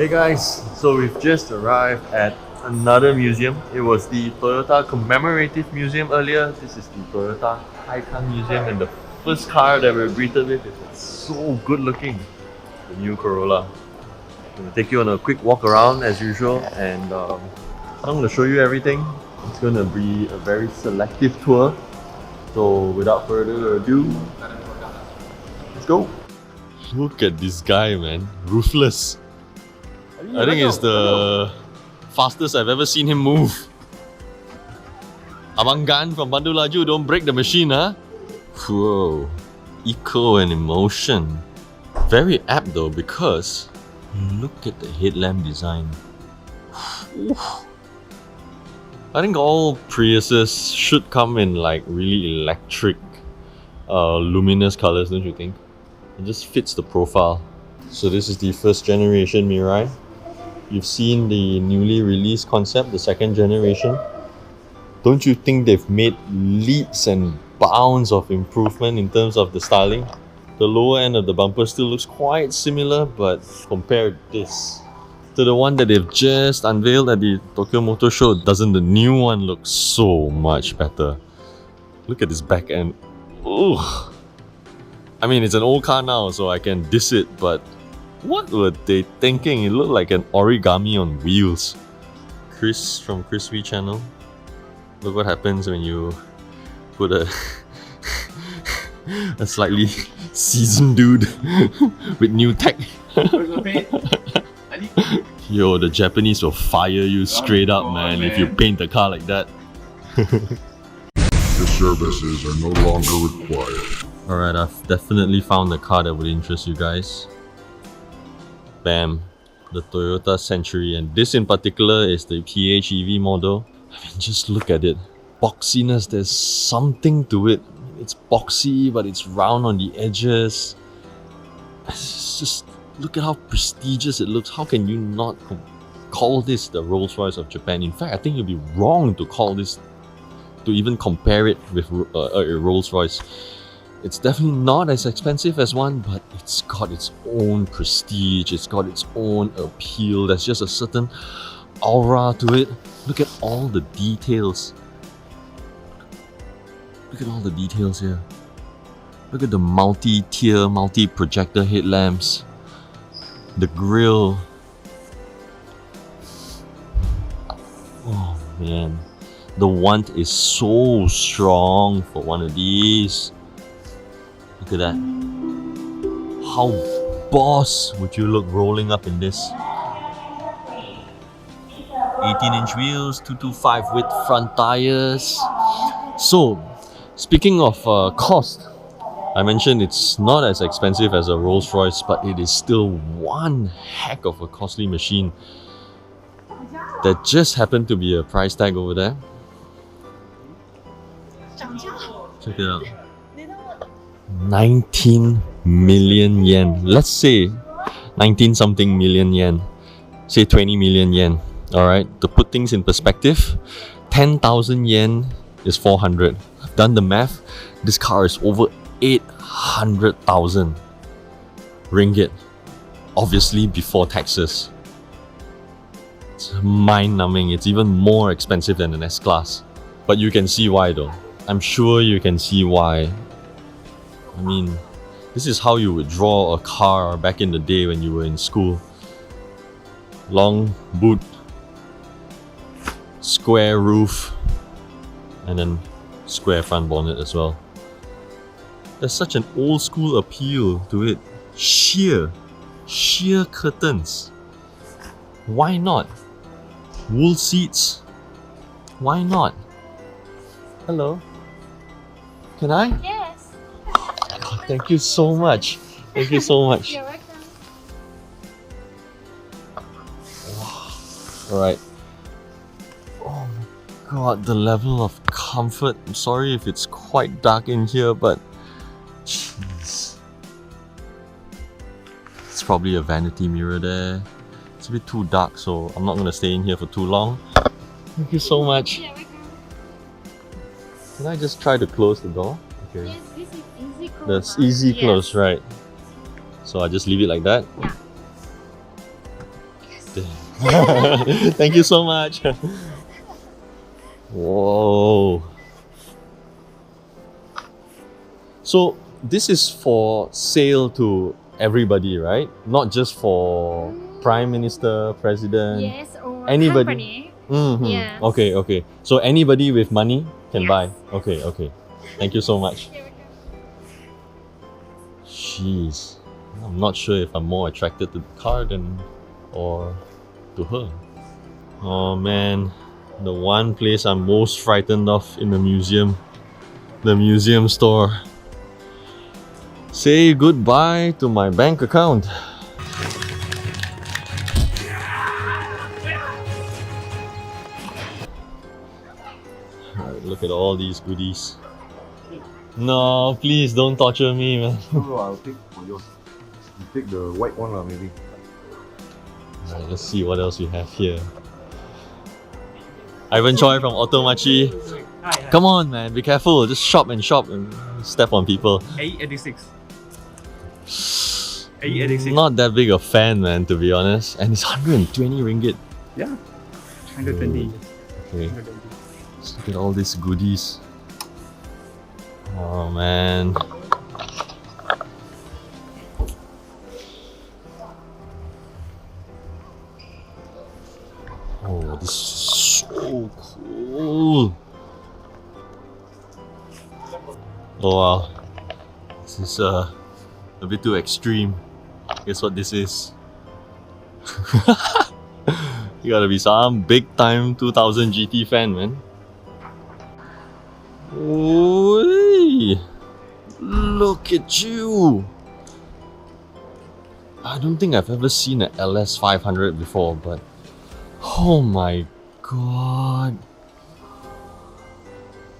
Hey guys, so we've just arrived at another museum. It was the Toyota Commemorative Museum earlier. This is the Toyota Kaikan Museum, and the first car that we're greeted with is so good looking, the new Corolla. I'm going to take you on a quick walk around as usual, and I'm going to show you everything. It's going to be a very selective tour. So without further ado, let's go. Look at this guy, man. Ruthless. I think it's the fastest I've ever seen him move. Abang Gan from Bandar Laju, don't break the machine, huh? Whoa. Eco and emotion. Very apt though, because look at the headlamp design. I think all Priuses should come in like really electric, luminous colors, don't you think? It just fits the profile. So this is the first generation Mirai. You've seen the newly released concept, the second generation. Don't you think they've made leaps and bounds of improvement in terms of the styling? The lower end of the bumper still looks quite similar, but compare this to the one that they've just unveiled at the Tokyo Motor Show, doesn't the new one look so much better? Look at this back end. Ooh. I mean, it's an old car now, so I can diss it, but what were they thinking? It looked like an origami on wheels. Chris from Chris V channel. Look what happens when you put a a slightly seasoned dude with new tech. Yo, the Japanese will fire you straight up, man, if you paint a car like that. The services are no longer required. Alright, I've definitely found a car that would interest you guys. Bam, the Toyota Century, and this in particular is the PHEV model. I mean, just look at it. Boxiness, there's something to it. It's boxy, but it's round on the edges. It's just, look at how prestigious it looks. How can you not call this the Rolls Royce of Japan? In fact, I think it'd be wrong to call this, to even compare it with a Rolls Royce. It's definitely not as expensive as one, but it's got its own prestige, it's got its own appeal. There's just a certain aura to it. Look at all the details. Look at all the details here. Look at the multi-tier, multi-projector headlamps. The grille. Oh man. The want is so strong for one of these. Look at that. How boss would you look rolling up in this? 18-inch wheels, 225 width front tires. So, speaking of cost, I mentioned it's not as expensive as a Rolls Royce, but it is still one heck of a costly machine. There just happened to be a price tag over there. Check it out. 19 million yen. Let's say 19 something million yen. Say 20 million yen. Alright, to put things in perspective, 10,000 yen is 400. I've done the math. This car is over 800,000 ringgit. Obviously before taxes. It's mind-numbing. It's even more expensive than an S-Class. But you can see why though. I'm sure you can see why. I mean, this is how you would draw a car back in the day when you were in school. Long boot, square roof, and then square front bonnet as well. There's such an old school appeal to it. Sheer curtains. Why not? Wool seats. Why not? Hello. Can I? Yes. Oh, thank you so much. Thank you so much. You're welcome. Alright. Oh my god, the level of comfort. I'm sorry if it's quite dark in here, but jeez. It's probably a vanity mirror there. It's a bit too dark, so I'm not going to stay in here for too long. Thank you so much. You're welcome. Can I just try to close the door? Okay. Yes, this is easy close. That's easy Yes. close, right? So I just leave it like that? Yeah. Thank you so much. Whoa. So this is for sale to everybody, right? Not just for Prime Minister, President. Yes, or Anybody. company. Yes. Okay, okay. So anybody with money can Yes. buy. Okay, okay. Thank you so much. Here we go. Jeez. I'm not sure if I'm more attracted to the car than or to her. Oh man. The one place I'm most frightened of in the museum. The museum store. Say goodbye to my bank account. Alright, look at all these goodies. No, please don't torture me, man. No, I'll take for yours. You take the white one, maybe. Alright, let's see what else we have here. Ivan Choi from AutoBuzz.my. Come on, man, be careful. Just shop and step on people. 886. 886. Not that big a fan, man, to be honest. And it's 120 ringgit. Yeah. 120. Okay, let's look at all these goodies. Oh man. Oh, this is so cool. Oh wow. This is a bit too extreme. Guess what this is? You gotta be some big time 2000 GT fan, man. Oi! Look at you! I don't think I've ever seen an LS 500 before, but oh my god!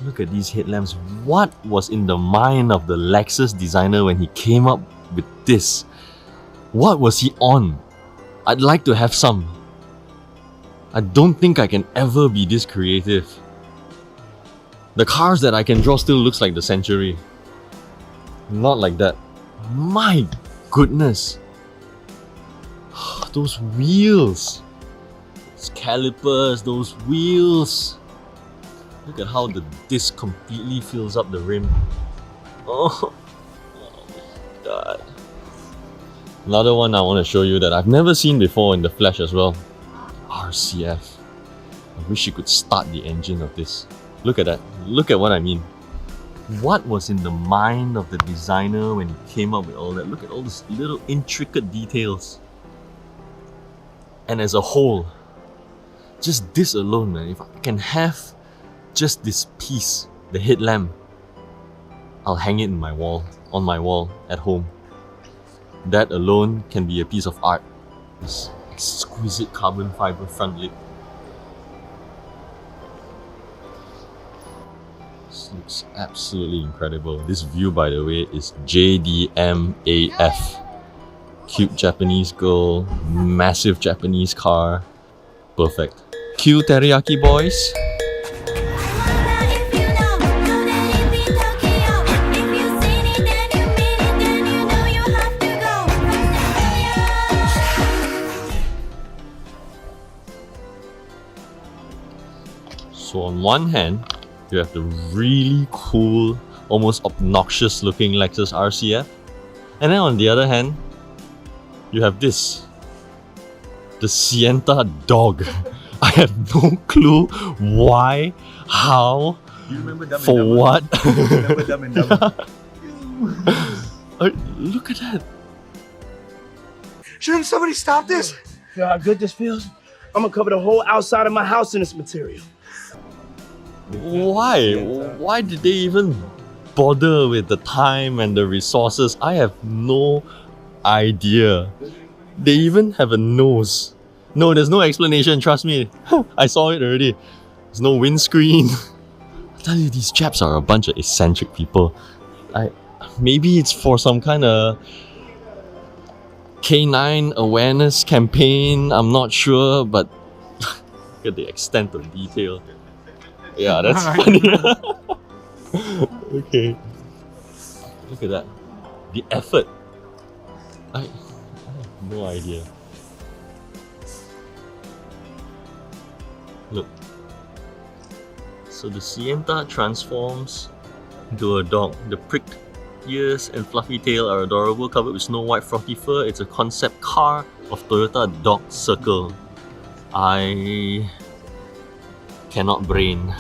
Look at these headlamps. What was in the mind of the Lexus designer when he came up with this? What was he on? I'd like to have some. I don't think I can ever be this creative. The cars that I can draw still looks like the Century. Not like that. My goodness. Those wheels. Those calipers, those wheels. Look at how the disc completely fills up the rim. Oh my god. Another one I want to show you that I've never seen before in the flesh as well. RCF. I wish you could start the engine of this. Look at that. Look at what I mean. What was in the mind of the designer when he came up with all that? Look at all these little intricate details. And as a whole, just this alone, man, if I can have just this piece, the headlamp, I'll hang it in my wall, on my wall at home. That alone can be a piece of art. This exquisite carbon fiber front lid. This looks absolutely incredible. This view, by the way, is JDMAF. Cute Japanese girl, massive Japanese car. Perfect. Cute teriyaki boys. So on one hand, you have the really cool, almost obnoxious looking Lexus RCF. And then on the other hand, you have this. The Sienta dog. I have no clue why, how, You remember Dumb and for Dumber? what. You remember Dumb and Dumber? Look at that. Shouldn't somebody stop this? Feel how good this feels? I'm gonna cover the whole outside of my house in this material. Why? Why did they even bother with the time and the resources? I have no idea. They even have a nose. No, there's no explanation, trust me. I saw it already. There's no windscreen. I tell you, these chaps are a bunch of eccentric people. Maybe it's for some kind of canine awareness campaign, I'm not sure, but look at the extent of detail. Yeah, that's funny. Okay. Look at that. The effort. I have no idea. Look. So the Sienta transforms into a dog. The pricked ears and fluffy tail are adorable, covered with snow white frothy fur. It's a concept car of Toyota Dog Circle. I cannot brain.